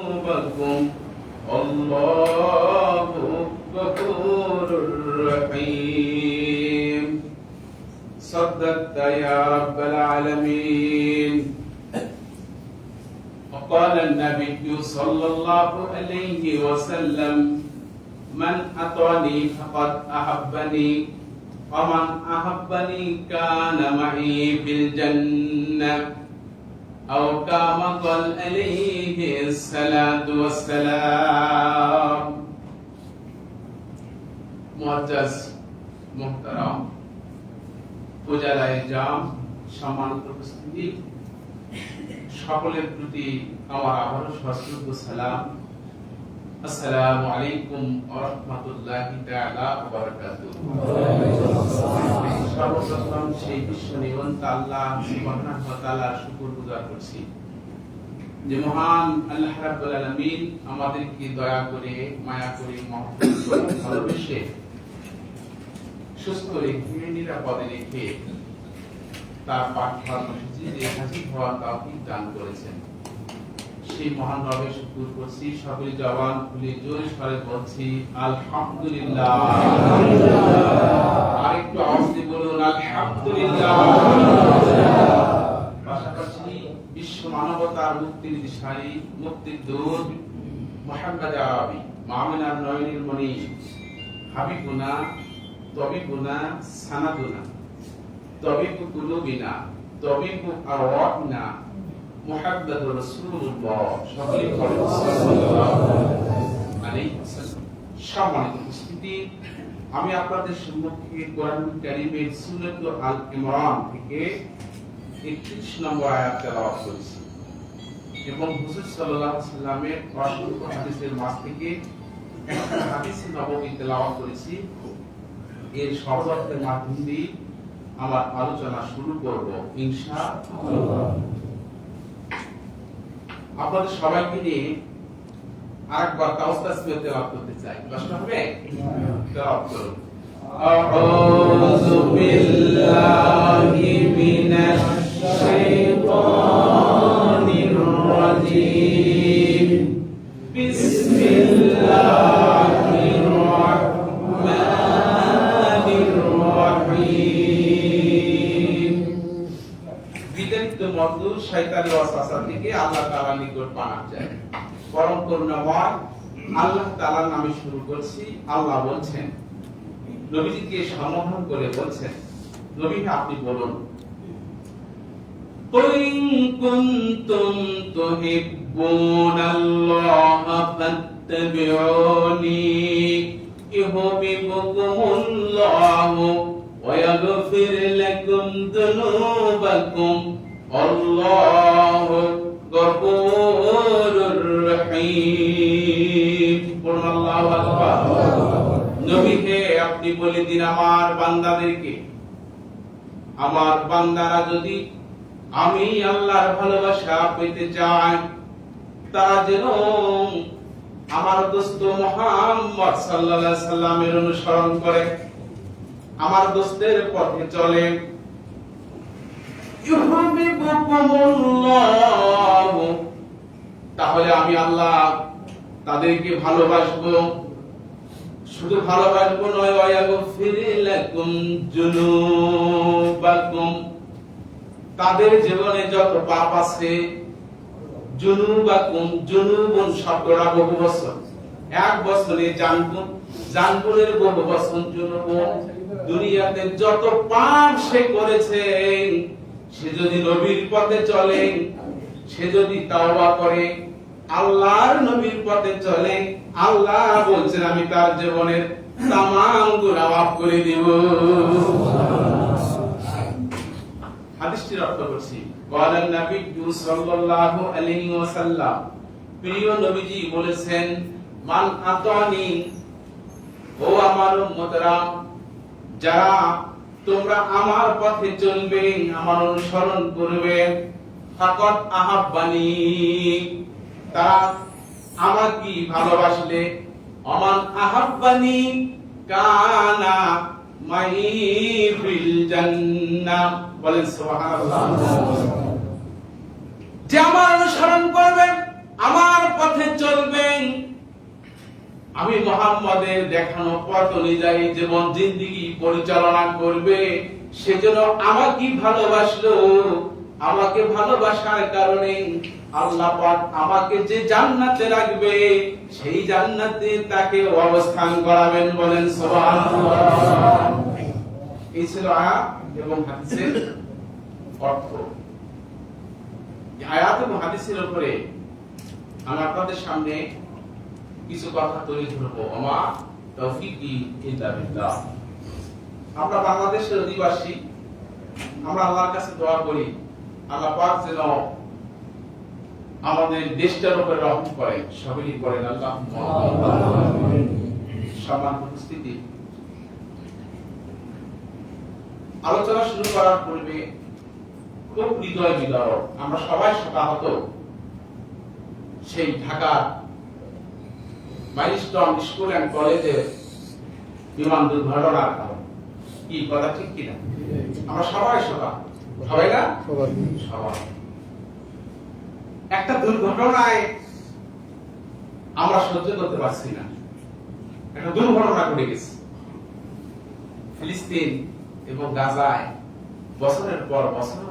ذنوبكم الله غفور رحيم صدقت يا رب العالمين. وقال النبي صلى الله عليه وسلم من أطعني فقد أحبني ومن أحبني كان معي في الجنة أو كما قال عليه الصلاة والسلام. মুআজ্জাজ মুহতারাম পূজারায় জাম সম্মানিত উপস্থিতি, সকলের প্রতি আমার আবারও সশ্রদ্ধ সালাম। আসসালামু আলাইকুম ওয়া রাহমাতুল্লাহি তাআলা ওয়া বারাকাতুহু। সর্বপ্রথম সেই বিশ্ব নিয়ন্ত্রক আল্লাহ সুবহানাহু ওয়া তাআলার শুকরগুজার করছি যে মহান আল্লাহ রাব্বুল আলামিন আমাদেরকে দয়া করে, মায়া করে, মহব্বত করে, ভালোবেসে সুস্থ রেখে নিরাপদে রেখে তার পাক মসজিদে হাজির হওয়ার তৌফিক দান করেছেন। সেই মহান রবের শুকর করছি। সকলে জবান খুলে জোরে সরে বলছি আলহামদুলিল্লাহ। আরেকটু আওয়াজ দিয়ে বলুন আলহামদুলিল্লাহ। পাশাপাশি বিশ্ব মানবতার মুক্তির দিশারি, মুক্তির দূত মুহাম্মদ আরবি মামিনার নয়নের মণি হাবিবুনা তবিবুনা সানাদুনা তবিবু কুলুবিনা তবিবু আরওয়াহনা মুহাম্মদুর রাসূলুল্লাহ সাল্লাল্লাহু আলাইহি ওয়াসাল্লাম। সম্মানিত উপস্থিতি, আমি আপনাদের সম্মুখে কোরআন কারীমের সূরা আল ইমরান থেকে 31 নম্বর আয়াত তেলাওয়াত করেছি এবং হুজুর সাল্লাল্লাহু আলাইহি ওয়াসাল্লামের অসংখ্য হাদিসের মাঝ থেকে একটা হাদিস নববী তেলাওয়াত করেছি। এর সহজ অর্থের মাধ্যম দিয়ে আমার আলোচনা শুরু করব ইনশাআল্লাহ। আপনাদের সবাইকে নিয়ে আরেকবার তাওস্তাসবিহ তেলাওয়াত করতে চাই। কষ্ট হবে? তেলাওয়াত করুন। আউযু বিল্লাহি মিনাশ শাইতানির রাজীম। বিসমিল্লাহির রাহমানির রাহিম। বিতাড়িত মন্দ শয়তানি ওয়াসওয়াসা থেকে আল্লাহ তাআলার নিকট পানাহ চাই। পরম করুণাময় আল্লাহ তাআলার নামে শুরু করছি। আল্লাহ বলছেন, নবীজিকে সম্বোধন করে বলছেন, নবী আপনি বলুন, কুন কুনতুম তুহিব্বুনাল্লাহা ফাত্তাবিউনি ইউহিব্বুকুমুল্লাহু ওয়া ইয়াগফির লাকুম যুনুবাকুম আল্লাহু গফুরুর রহিম। আল্লাহু আকবার। নবী হে, আপনি বলে দিন আমার বান্দাদেরকে, আমার বান্দারা যদি আমি আল্লাহর ভালোবাসা পেতে চায়, তারা যেন আমার দোস্ত মুহাম্মদ সাল্লাল্লাহু আলাইহি সাল্লামের অনুসরণ করে, আমার দোস্তের পথে চলে। তাহলে আমি আল্লাহ তাদেরকে ভালোবাসবো। শুধু ভালোবাসবো নয়, ওয়ায়াগফির লাকুম যুনুবাকুম, তাদের জীবনে যত পাপ আছে, যুনুবাকুম, যুনুবুন শব্দটা বহু বচন, এক বচনে জানবুন, জানবুনের বহু বচন যুনুবুন। দুনিয়াতে যত পাপ সে করেছে, সে যদি নবীর পথে চলে, সে যদি তাওবা করে, আল্লাহর নবীর পথে চলে, আল্লাহ বলছেন আমি তার জীবনের তামাম গুনাহ মাফ করে দেব। হাদিসটির অর্থ করছি, ওয়ালা নবী সাল্লাল্লাহু আলাইহি ওয়াসাল্লাম, প্রিয় নবীজি বলেছেন, মান আতানি, ও আমার উম্মতরা, যারা তোমরা আমার পথে চলবে, আমার অনুসরণ করবে, ফাকাত আহাব্বানি, তারা আমাকে ভালোবাসলে, আমান আহাব্বানি কানা মাই ফিল জান্নাহ। বলেন সুবহানাল্লাহ। যে আমার অনুসরণ করবে আমার পথে চলবেন, আমি মুহাম্মাদের দেখানো পথ অনুযায়ী জীবন জিন্দেগি পরিচালনা করবে, সেজন্য আমাকে ভালোবাসলো। আমাকে ভালোবাসার কারণে আল্লাহ পাক আমাকে যে জান্নাতে রাখবে, সেই জান্নাতে তাকে অবস্থান করাবেন। বলেন সুবহানাল্লাহ। এই ছিল আয়াত এবং হাদিসের অর্থ। আয়াত এবং হাদিসের উপরে আমি আপনাদের সামনে কিছু কথা তুলে ধরবো। আমা তৌফিকি ইল্লা বিল্লাহ। আমরা বাংলাদেশের অধিবাসী, আমরা আল্লাহর কাছে দোয়া করি আল্লাহ পাক যেন আমাদের দেশটার উপরে রহমত করেন। সবাই করেন আল্লাহুম্মা আমিন। সম্মানিত উপস্থিতি, আলোচনা শুরু করার পূর্বে খুব হৃদয় বিদারক, আমরা সবাই শোকাহত সেই ঢাকা মাইলস্টোন স্কুল এন্ড কলেজের বিমান দুর্ঘটনার কারণে। কি কথা ঠিক কিনা? আমরা সবাই শোকাহত, সবাই না? সবাই। একটা দুর্ঘটনায় আমরা সহ্য করতে পারছি না। একটা দুর্ঘটনা ঘটে গেছে ফিলিস্তিন এবং গাজায়। বছরের পর বছর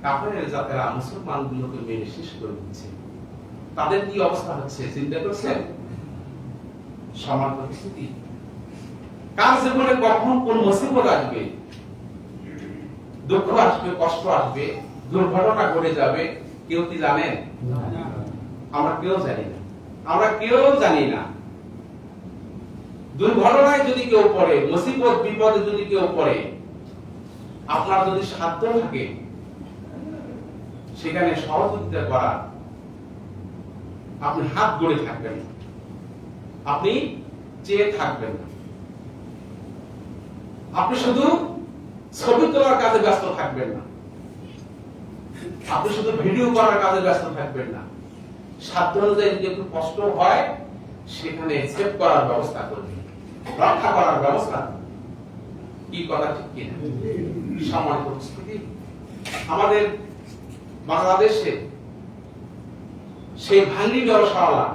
কাফেরের জাতেরা মুসলমানগুলোকে মেরে শেষ করে দিচ্ছে। তাদের কি অবস্থা হচ্ছে চিন্তা করছেন? সমান পরিস্থিতি। কার জীবনে কখন কোন মুসিবত আসবে, দুঃখ আসবে, কষ্ট আসবে, দুর্ঘটনা ঘটে যাবে, কেউ কি জানেন? আমরা কেউ জানি না। আমরা কেউ জানি না। দুর্ঘটনায় যদি কেউ পড়ে, মুসিবত বিপদে যদি কেউ পড়ে, আপনার যদি সাধ্য থাকে সেখানে সহযোগিতা করা, আপনি হাত গড়ে থাকবেন না, আপনি চেয়ে থাকবেন না, আপনি শুধু ছবি তোলার কাজে ব্যস্ত থাকবেন না, আপনি শুধু ভিডিও করার কাজে ব্যস্ত থাকবেন না। সাধ্য অনুযায়ী যদি একটু কষ্ট হয় সেখানে সেভ করার ব্যবস্থা করবেন, রক্ষা করার ব্যবস্থা। কি কথা ঠিক কিনা? সম্মানিত উপস্থিতি, আমাদের বাংলাদেশে সেই ভাঙ্গি ব্যবসাওয়ালা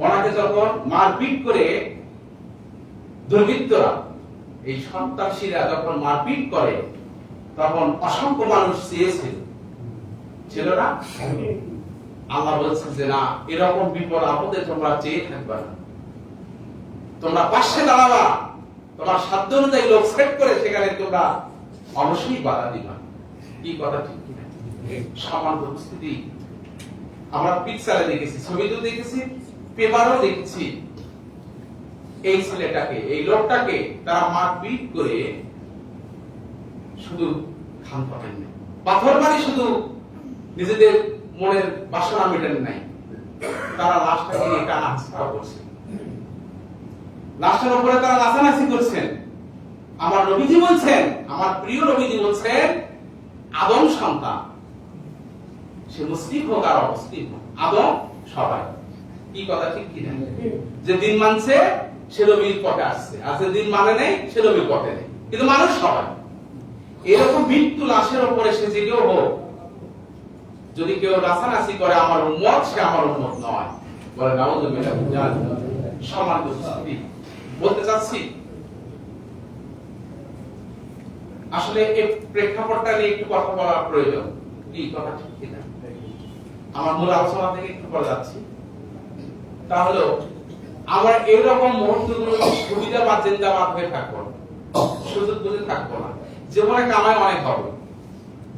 ওনাকে যখন মারপিট করে দুর্বৃত্তরা, এই সন্ত্রাসীরা যখন মারপিট করে, তখন অসংখ্য মানুষ চেয়েছিল, ছিল না? আল্লাহ বলছেন যে না, এরকম বিপদ আপদে তোমরা চেয়ে থাকবে না, তোমরা পাশে দাঁড়াবা, তোমার সাধ্য অনুযায়ী লোক সেট করে সেখানে তোমরা অবশ্যই বাধা দিবা। কি কথা ঠিক কিনা? সমান উপস্থিতি, আমরা পিকচারে দেখেছি, ছবিতেও দেখেছি, পেপারও দেখেছি। এই ছেলেটাকে, এই লোকটাকে তারা মারপিট করে শুধু খান পাবেন না, পাথর মারি শুধু নিজেদের মনের বাসনা মেটান নাই, তারা লাশটাকে টানা হাসপাতাল করছে, লাশটার উপরে তারা নাচানাচি করছেন। আমার নবীজি বলছেন, আমার প্রিয় নবীজি বলছেন, আদম সন্তান, সে মুসলিম হোক আর অমুসলিম হোক, আদম সবাই। কি কথা ঠিক কিনা? যে দিন মানছে সে নবীর পথে আসছে, আর যে দিন মানে নেই সে নবীর পথে নেই, কিন্তু মানুষ সবাই। এরকম মৃত্যু লাশের উপরে সে যে কেউ হোক, যদি কেউ নাচানাচি করে আমার উম্মত, সে আমার উম্মত নয়। বলে নাউযুবিল্লাহ। সম্মানিত উপস্থিতি, বলতে চাচ্ছি আসলে এই প্রেক্ষাপটটা নিয়ে একটু কথা বলার প্রয়োজন। কি কথা ঠিক কিনা? আমার মূল আলোচনা থেকে একটু পরে যাচ্ছি। তাহলে আমরা এইরকম মুহূর্তগুলো সুবিধা বা জিন্দাবাদ হয়ে থাকবো, সুযোগ বুঝে থাকবো না। জীবনে কামাই অনেক হবে,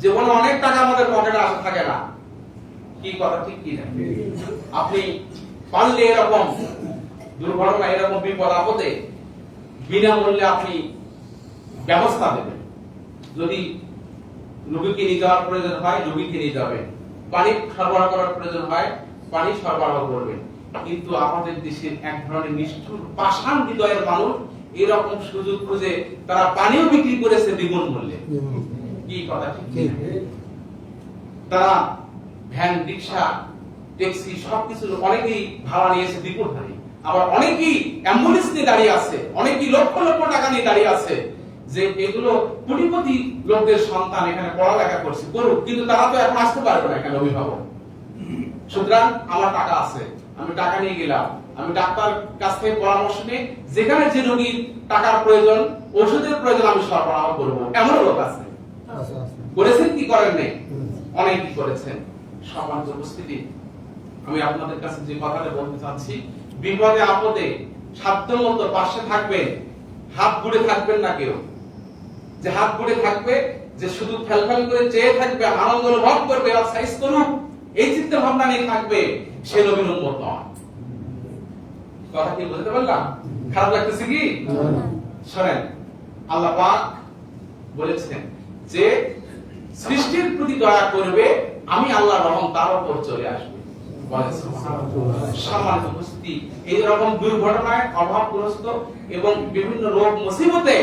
জীবনে অনেক টাকা আমাদের পকেটে আসা থাকে না। কি কথা ঠিক কিনা? আপনি পারলে এরকম দুর্ঘটনা, এরকম বিপদ আপদে বিনামূল্যে আপনি ব্যবস্থা দেবেন। যদি রোগীকে নিয়ে যাওয়ার প্রয়োজন হয়, রোগীকে নিয়ে যাবেন। পানি সরবরাহ করার প্রয়োজন হয়, পানি সরবরাহ করবেন। কিন্তু আমাদের দেশের এক ধরনের নিষ্ঠুর পাষাণ হৃদয়ের মানুষ এরকম সুযোগ খুঁজে তারা পানিও বিক্রি করেছে দ্বিগুণ মূল্যে। কি কথা ঠিক? তারা ভ্যান, রিক্সা, ট্যাক্সি সবকিছু অনেকেই ভাড়া নিয়েছে দ্বিগুণ হারে। আবার অনেকেই অ্যাম্বুলেন্স নিয়ে দাঁড়িয়ে আছে, অনেকেই লক্ষ লক্ষ টাকা নিয়ে দাঁড়িয়ে আছে যে এগুলো কোটিপতি লোকদের সন্তান এখানে পড়ালেখা করছে, করুক, কিন্তু তারা তো এখন আসতে পারবে না এখানে অভিভাবক। সুতরাং আমার টাকা আছে, আমি টাকা নিয়ে গেলাম, আমি ডাক্তার কাছ থেকে পরামর্শ নিয়ে যেখানে যে রোগীর টাকার প্রয়োজন, ওষুধের প্রয়োজন আমি সরবরাহ করব, এমন লোক আছে। করেছেন কি করেন নাই? অনেকেই করেছেন। সম্মানিত উপস্থিতি, আমি আপনাদের কাছে যে কথাটা বলতে চাচ্ছি, বিপদে আপদে সাধ্যমতো পাশে থাকবেন, হাত গুড়ে থাকবেন না কেউ। যে হাত গুড়ে থাকবে, যে শুধু ফেলফেল করে চেয়ে থাকবে, আনন্দ অনুভব করবে, এক্সারসাইজ করুক, এই চিন্তা ভাবনা নিয়ে থাকবে, সে নবীর উম্মত নয়। কথা কি বুঝতে পারলাম? খারাপ লাগতেছে কি? শোনেন, আল্লাহ পাক বলেছেন যে সৃষ্টির প্রতি দয়া করবে, আমি আল্লাহর রহমত তার উপর চলে আসবে। সম্মানিত উপস্থিতি, এই রকম দুর্ঘটনায়, অভাবগ্রস্ত এবং বিভিন্ন রোগ মুসিবতে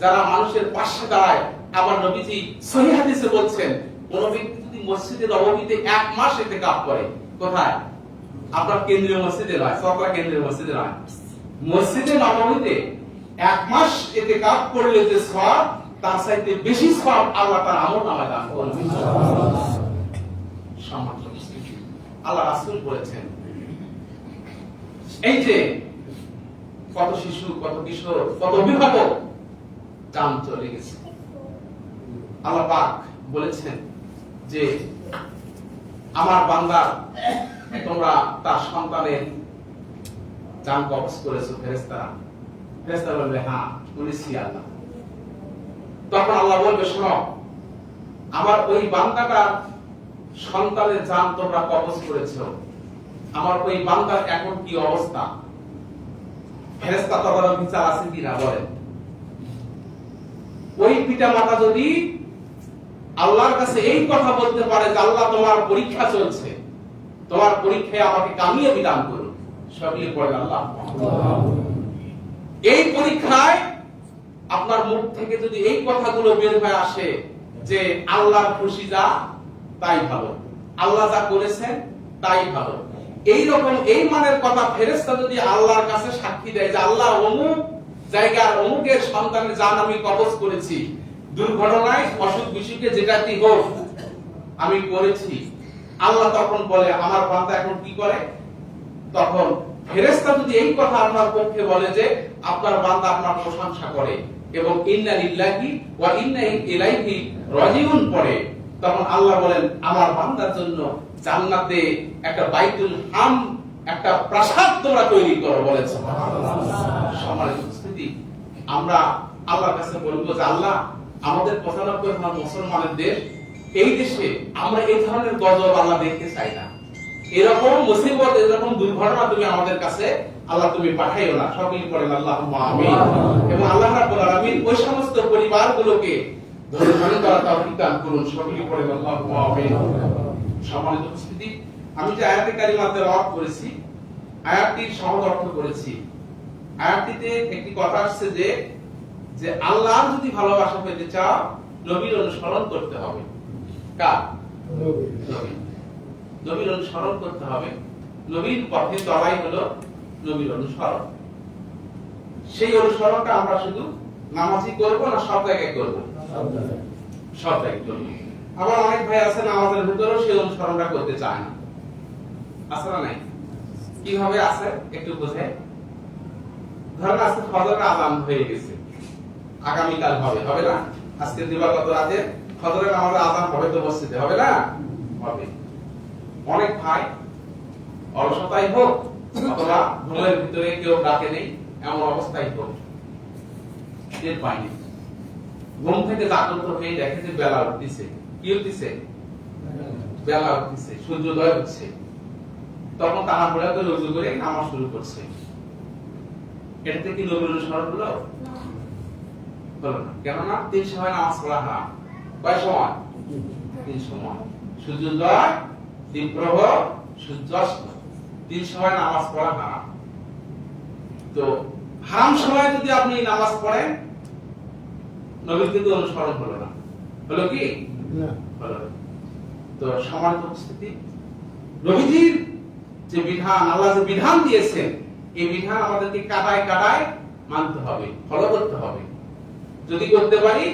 যারা মানুষের পাশে দাঁড়ায়, আমার নবীজি সহিহ হাদিসে বলছেন, কোন ব্যক্তি যদি মসজিদের নববীতে 1 মাস ইতিকাফ করে, কোথায়? আপনার কেন্দ্রীয় মসজিদে নয়, সরকার কেন্দ্রীয় মসজিদে নয়, মসজিদে নববীতে 1 মাস ইতিকাফ করলে যে সওয়াব, তার চাইতে বেশি সওয়াব আল্লাহ তার আমলনামায় দান করবেন। সম্মানিত উপস্থিতি, আল্লাহ রাসূল বলেছেন, এই যে কত শিশু, কত কিশোর, কত অভিভাবক জান চলে গেছে, আল্লাহ পাক বলেছেন যে আমার বান্দা, তোমরা তার সন্তানের জান কবজ করেছো। ফেরেশতারা বলবে, হ্যাঁ করেছি আল্লাহ। তখন আল্লাহ বলবে, শোনো, আমার ওই বান্দাটার সন্তানের জান তোমরা কবজ করেছো, আমার ওই বান্দার এখন কি অবস্থা? ফেরেশতা তখন বিচার আছে কিনা বলেন? ওই পিতা মাতা যদি আল্লাহর কাছে এই কথা বলতে পারে যে আল্লাহ তোমার পরীক্ষা চলছে, তোমার পরীক্ষায় আমাকে কামিয়াবি দান করুন, সকলে পড়েন আল্লাহ। এই পরীক্ষায় আপনার মুখ থেকে যদি এই কথাগুলো বের হয়ে আসে যে আল্লাহর খুশি যা তাই ভালো, আল্লাহ যা করেছেন তাই ভালো, এই রকম এই মানের কথা ফেরেশতা যদি আল্লাহর কাছে সাক্ষী দেয় যে আল্লাহ অমুক জায়গার অমুকের সন্তানের জান আমি কবজ করেছি, দুর্ঘটনায়, অসুখ বিসুখে যেটাই হোক আমি করেছি, আল্লাহ তখন বলে আমার বান্দা এখন কি করে? তখন ফেরেশতা যদি এই কথা আপনার পক্ষে বলে যে আপনার বান্দা আপনার প্রশংসা করে এবং ইন্না লিল্লাহি ওয়া ইন্না ইলাইহি রাজিউন পড়ে, তখন আল্লাহ বলেন আমার বান্দার জন্য জান্নাতে একটা বাইতুল হাম, একটা প্রাসাদ তোমরা তৈরি করো, বলেন সুবহানাল্লাহ। সম্মানিত উপস্থিতি, আমরা আল্লাহর কাছে বলবো যে আল্লাহ, আমাদের 95% মুসলমানের দেশ, এই দেশে আমরা এই ধরনের গজব আল্লাহ দেখতে চাই না। এরকম মুসিবত, এরকম দুর্ঘটনা তুমি আমাদের কাছে আল্লাহ তুমি পাঠাইও না, সকলেই পড়েন আল্লাহুম্মা আমিন। এবং আল্লাহ রাব্বুল আলামিন ওই সমস্ত পরিবারগুলোকে ধৈর্য করার তৌফিক দান করুন, সকলেই পড়েন আল্লাহুম্মা আমিন। সম্মানিত উপস্থিতি, আমি যে আয়াতে কারিমা তেলাওয়াত করেছি, আয়াতটির সহজ অর্থ করেছি। আয়াতটিতে একটি কথা আসছে যে আল্লাহর যদি ভালোবাসা পেতে চাও, নবীর অনুসরণ করতে হবে। কার? নবীর অনুসরণ করতে হবে। নবীর পথে চলাই হলো নবীর অনুসরণ। সেই অনুসরণটা আমরা শুধু নামাজি করব না সব জায়গায় করব? সব জায়গায় করব। আবার অনেক ভাই আছে নামাজের ভিতরেও সেই অনুসরণটা করতে চায় না, আছে না নাই? কিভাবে আছে একটু বুঝে। ধরেন আজকে ফজরের আযান হয়ে গেছে, আগামীকাল হবে না? আজকে দিবাগত রাতে ফজরের নামাজের আযান হবে তো মসজিদে, হবে না? হবে। অনেক ভাই অলসতাই হোক অথবা ঘুমের ভিতরে কেউ ডাকে নেই, এমন অবস্থায় হোক, টের পায়নি, ঘুম থেকে জাগ্রত হয়ে দেখে যে বেলা উঠতেছে। কি উঠতেছে? বেলা উঠতেছে, সূর্যোদয় হচ্ছে। তখন তাড়াহুড়া করে ওযু করে নামাজ শুরু করছে। এটাতে কি নবীর অনুসরণ হলো? হলো না। কেননা 3 সময় নামাজ পড়া হারাম। কয় সময়? 3 সময়। সূর্যোদয়, দ্বীপ্রহর, সূর্যাস্ত, 3 সময় নামাজ পড়া হারাম। তো হারাম সময় যদি আপনি নামাজ পড়েন, নবীর কিন্তু অনুসরণ হলো না। হলো কি? না, হলো না। তো সম্মানিত উপস্থিতি, নবীজির যে বিধান, আল্লাহ যে বিধান দিয়েছেন, এই বিধান আমাদেরকে কাটায় কাটায় মানতে হবে, ফলো করতে হবে। যদি করতে পারি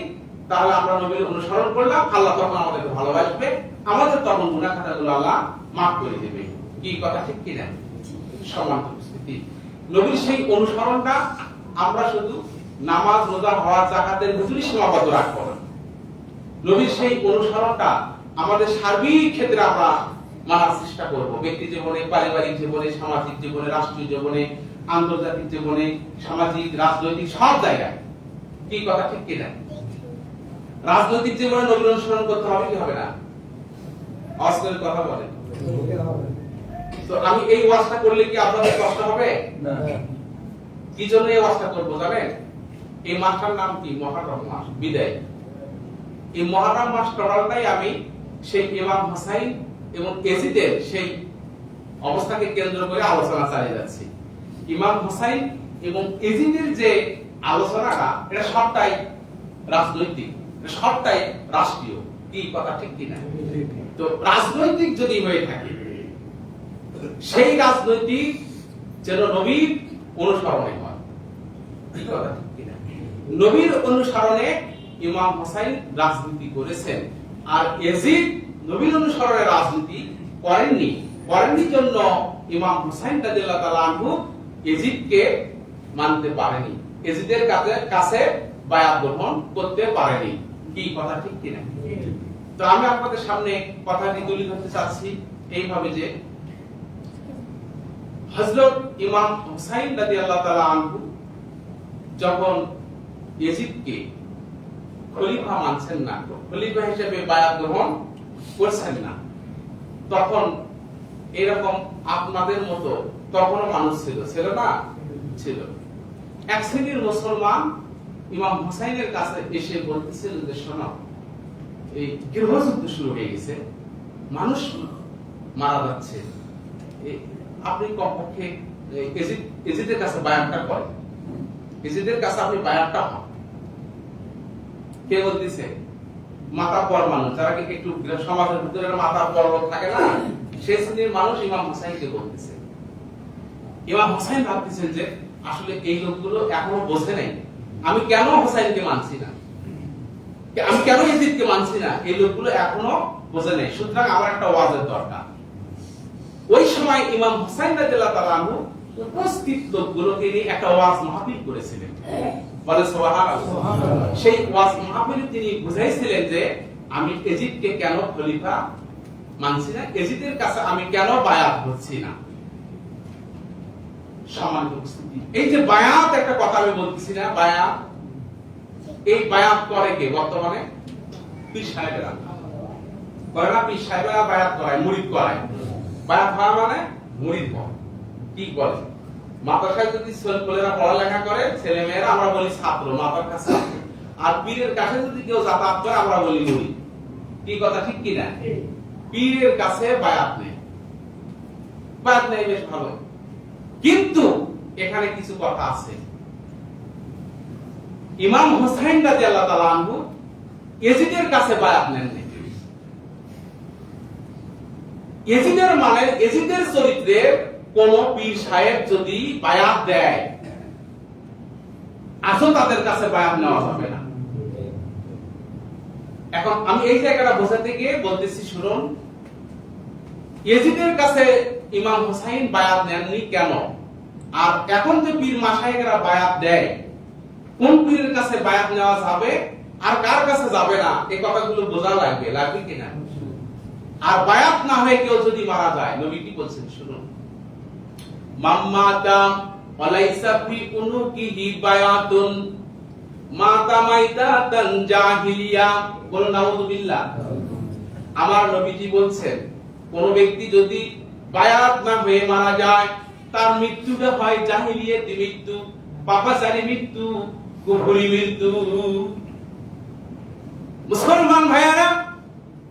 তাহলে আমরা নবীর অনুসরণ করলাম, আল্লাহ তখন আমাদেরকে ভালোবাসবে, আমাদের তখন গুনাহ খাতাগুলো আল্লাহ মাফ করে দেবে। কি কথা ঠিক কি না? সম্মানিত উপস্থিতি, নবীর সেই অনুসরণটা আমরা শুধু নামাজ, রোজা, হজ, যাকাতের ভিতরেই সীমাবদ্ধ রাখবো না। নবীর সেই অনুসরণটা আমাদের সার্বিক ক্ষেত্রে আমরা মানার চেষ্টা করব। ব্যক্তি জীবনে, পারিবারিক জীবনে, সামাজিক জীবনে, রাষ্ট্রীয় জীবনে, আন্তর্জাতিক জীবনে, সামাজিক, রাজনৈতিক সব জায়গায়। কি কথা ঠিক কি না? রাজনৈতিক জীবনে নবীর অনুসরণ করতে হবে কি হবে না? আজকের কথা বলেন তো। আমি এই ওয়াজটা করলে কি আপনাদের কষ্ট হবে না? কি জন্য এই ওয়াজটা করব জানেন? এই মাসটার নাম কি? মুহররম মাস, বিদায়। এই মুহররম মাস টোটালটাই আমি সেই ইমাম হুসাইন এবং ইয়াজিদের সেই অবস্থাকে কেন্দ্র করে আলোচনা চালিয়ে যাচ্ছি। ইমাম হুসাইন এবং ইয়াজিদের যে আলোচনাটা, এটা সবটাই রাজনৈতিক, সবটাই রাষ্ট্রীয়। কি কথা ঠিক কি না? তো রাজনৈতিক যদি হয়ে থাকে, সেই রাজনৈতিক যেন নবীর অনুসরণে হয়। কি কথা ঠিক কি না? নবীর অনুসরণে ইমাম হুসাইন রাজনীতি করেছেন, আর ইয়াজিদ নবীর অনুসরণে রাজনীতি করেননি জন্য ইমাম হুসাইন রাদিয়াল্লাহু তাআলা আনহু ইয়াজিদকে মানতে পারেনি, ইয়াজিদের কাছে বায়াত গ্রহণ করতে পারেনি। কি কথা ঠিক কি না? তো আমি আপনাদের সামনে কথাটি তুলে ধরতে চাচ্ছি এইভাবে যে হযরত ইমাম হুসাইন রাদিয়াল্লাহু তাআলা আনহু যখন ইয়াজিদকে খলিফা মানছেন না, খলিফা হিসেবে বায়াত গ্রহণ করছেন না, তখন এরকম আপনাদের মতো তখনও মানুষ ছিল না? ছিল। এক শ্রেণীর মুসলমান ইমাম হুসাইনের কাছে এসে বলতেছিল যে শোনো, এই গৃহযুদ্ধ শুরু হয়ে গেছে, মানুষ মারা যাচ্ছে, আপনি কমপক্ষে ইয়াজিদের কাছে বায়াতটা করেন, ইয়াজিদের কাছে আপনি বায়াতটা হন। কে বলতেছে? মাতাব্বর মানুষ, যারা একটু সমাজের ভিতরে মাতাব্বর লোক থাকে না, সেই শ্রেণীর মানুষ ইমাম হুসাইনকে বলতেছে। ইমাম হুসাইন ভাবতেছেন যে আসলে এই লোকগুলো এখনো বোঝে নাই আমি কেন হুসাইনকে মানছি না, আমি কেন ইয়াজিদকে মানছি না, এই লোকগুলো এখনো বোঝে নাই, সুতরাং আমার একটা ওয়াজের দরকার। ওই সময় ইমাম হুসাইন রাদিয়াল্লাহু তাআলা আনহু উপস্থিত লোকগুলোকে নিয়ে একটা ওয়াজ মাহফিল করেছিলেন। বলে সুবহানাল্লাহ। সেই ওয়াজ মাহফিলে তিনি বুঝাইছিলেন যে আমি ইয়াজিদকে কেন খলিফা মানছি না, ইয়াজিদের কাছে আমি কেন বায়াত হচ্ছি না। সম্মানিত উপস্থিতি, এই যে বায়াত একটা কথা আমি বলতেছি না, বায়াত, এই বায়াত করে কে বর্তমানে? পীর সাহেবেরা করে না? পীর সাহেবেরা বায়াত করায়, মুরিদ করায়। বায়াত হওয়া মানে মুরিদ হওয়া। কি বলে? মাদ্রাসায় যদি ছেলেরা পড়ালেখা করে, ছেলে মেয়েরা, আমরা বলি ছাত্র, মাতার কাছে। আর পীরের কাছে যদি কেউ যাতায়াত করে, আমরা বলি মুরিদ। কি কথা ঠিক কি না? পীরের কাছে বায়াত নেই, বায়াত নেই, বেশ ভালো। কিন্তু এখানে কিছু কথা আছে। ইমাম হুসাইন রাদিয়াল্লাহু তাআলা আনহু ইয়াজিদের কাছে বায়াত নেননি। ইয়াজিদের মানে ইয়াজিদের চরিত্রে কোন পীর সাহেব যদি বায়াত দেয়, আসল তাদের কাছে বায়াত নেওয়া যাবে না। এখন আমি এই জায়গাটা বোঝাতে গিয়ে বলতেছি, শুনুন, ইয়াজিদের কাছে ইমাম হুসাইন বায়াত নেননি কেন, আর এখন যে পীর মাশায়েখরা বায়াত দেয়, কোন পীরের কাছে বায়াত নেওয়া যাবে আর কার কাছে যাবে না, এই কথাগুলো বোঝা লাগবে কিনা। আর বায়াত না হয়ে কেউ যদি মারা যায়, নবী কি বলছেন শুনুন, মাম্মাতা ওয়ালাইসা ফি উনুকিহি বায়াতুন মাতা মাইতাতান জাহিলিয়া, বলো নাউযুবিল্লাহ। আমার নবীজি বলছেন, কোন ব্যক্তি যদি বায়াত না হয়ে মারা যায়, তার মৃত্যুটা হয় জাহিলিয়াতি মৃত্যু, পাপাচারী মৃত্যু, কুফরি মৃত্যু। মুসলমান ভাইয়ারা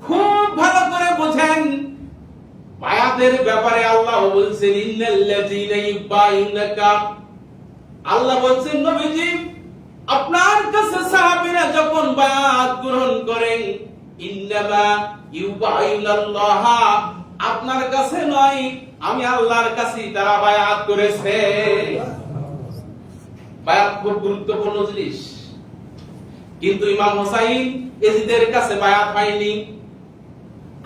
খুব ভালো করে বোঝেন, বায়াতের ব্যাপারে আল্লাহ বলছেন, ইন্নাল্লাযীনা ইউবাইউনাকা, আল্লাহ বলছেন নবীজি আপনার কাছে সাহাবীরা যখন বায়াত গ্রহণ করেন, ইন্নামা ইউবাইউনাল্লাহ, আপনার কাছে নয়, আমি আল্লাহর কাছে তারা বায়াত করেছে। বায়াত খুব গুরুত্বপূর্ণ জিনিস। কিন্তু ইমাম হুসাইন ইয়াজিদের কাছে বায়াত পায়নি।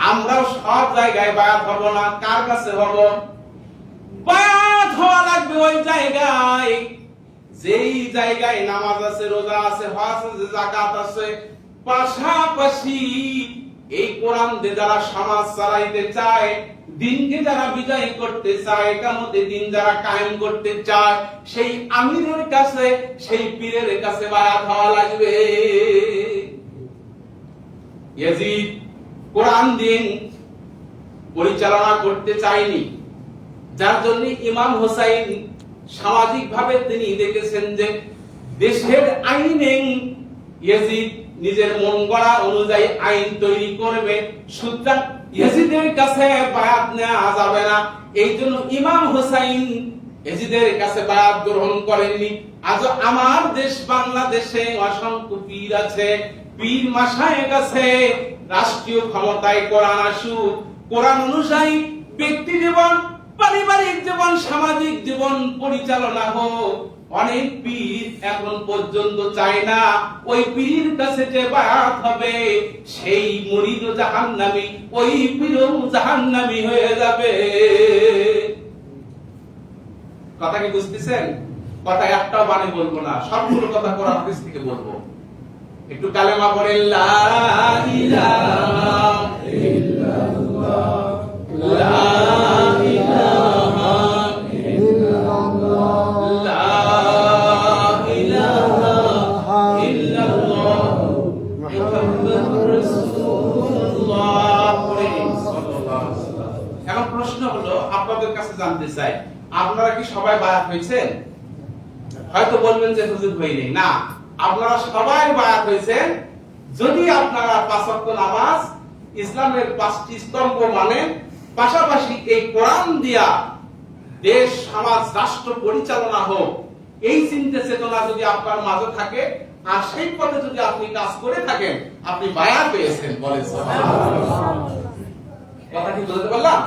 আমরাও সব জায়গায় বায়াত হব না, কার কাছে হব? বায়াত হওয়া লাগবে ওই জায়গায়, যেই জায়গায় নামাজ আছে, রোজা আছে, হজ আছে, যাকাত আছে, পাশাপাশি এই কোরআন দিয়ে যারা সমাজ চালাইতে চায়, দিনকে যারা বিজয় করতে চায়, কিয়ামতের দিন যারা কায়েম করতে চায়, সেই আমিরের কাছে, সেই পীরের কাছে বায়াত হওয়া লাগবে। ইয়াজিদ কোরআন দিন পরিচালনা করতে চায়নি, যার জন্য ইমাম হোসাইন সামাজিক ভাবে তিনি দেখেছেন যে দেশের আইনে ইয়াজিদ নিজের মন গড়া অনুযায়ী আইন তৈরি করবে, সুতরাং ইয়াজিদের কাছে বায়াত নেওয়া যাবে না। এই জন্য ইমাম হোসাইন ইয়াজিদের কাছে বায়াত গ্রহণ করেননি। আজ আমার দেশ বাংলাদেশে অসংখ্য পীর আছে, পীর মাশায়েখ আছে, রাষ্ট্রীয় ক্ষমতায় কোরআন আসুক, কোরআন অনুযায়ী ব্যক্তি জীবন, পারিবারিক জীবন, সামাজিক জীবন পরিচালনা হোক, অনেক পীর এখন পর্যন্ত চায় না ওই পীরের কাছে যে বায়াত হবে সেই মুরিদও জাহান্নামী, ওই পীরও জাহান্নামী হয়ে যাবে। কথা কি বুঝতেছেন? কথা একটাও বানি বলবো না, সবগুলো কথা কোরআন হাদিস থেকে বলবো। একটু কালেমা পড়েন, লা ইলাহা ইল্লাল্লাহ, লা ইলাহা ইল্লাল্লাহ, লা ইলাহা ইল্লাল্লাহ, মুহাম্মাদুর রাসূলুল্লাহ সাল্লাল্লাহু আলাইহি ওয়াসাল্লাম। এখন প্রশ্ন হলো, আপনাদের কাছে জানতে চাই, আপনারা কি সবাই বায়াত হয়েছেন? হয়তো বলবেন যে হুজুর হইনি। না, আপনারা সবাই বায়াত হয়েছেন যদি আপনারা পাঁচ ওয়াক্ত নামাজ, ইসলামের 5টি স্তম্ভ মানেন, পাশাপাশি এই কোরআন দিয়া দেশ, সমাজ, রাষ্ট্র পরিচালনা হোক, এই চিন্তা চেতনা যদি আপনার মাঝে থাকে, আর সেই পথে যদি আপনি কাজ করে থাকেন, আপনি বায়াত পেয়েছেন। বলেন সুবহানাল্লাহ। কথা কি বলতে পারলাম?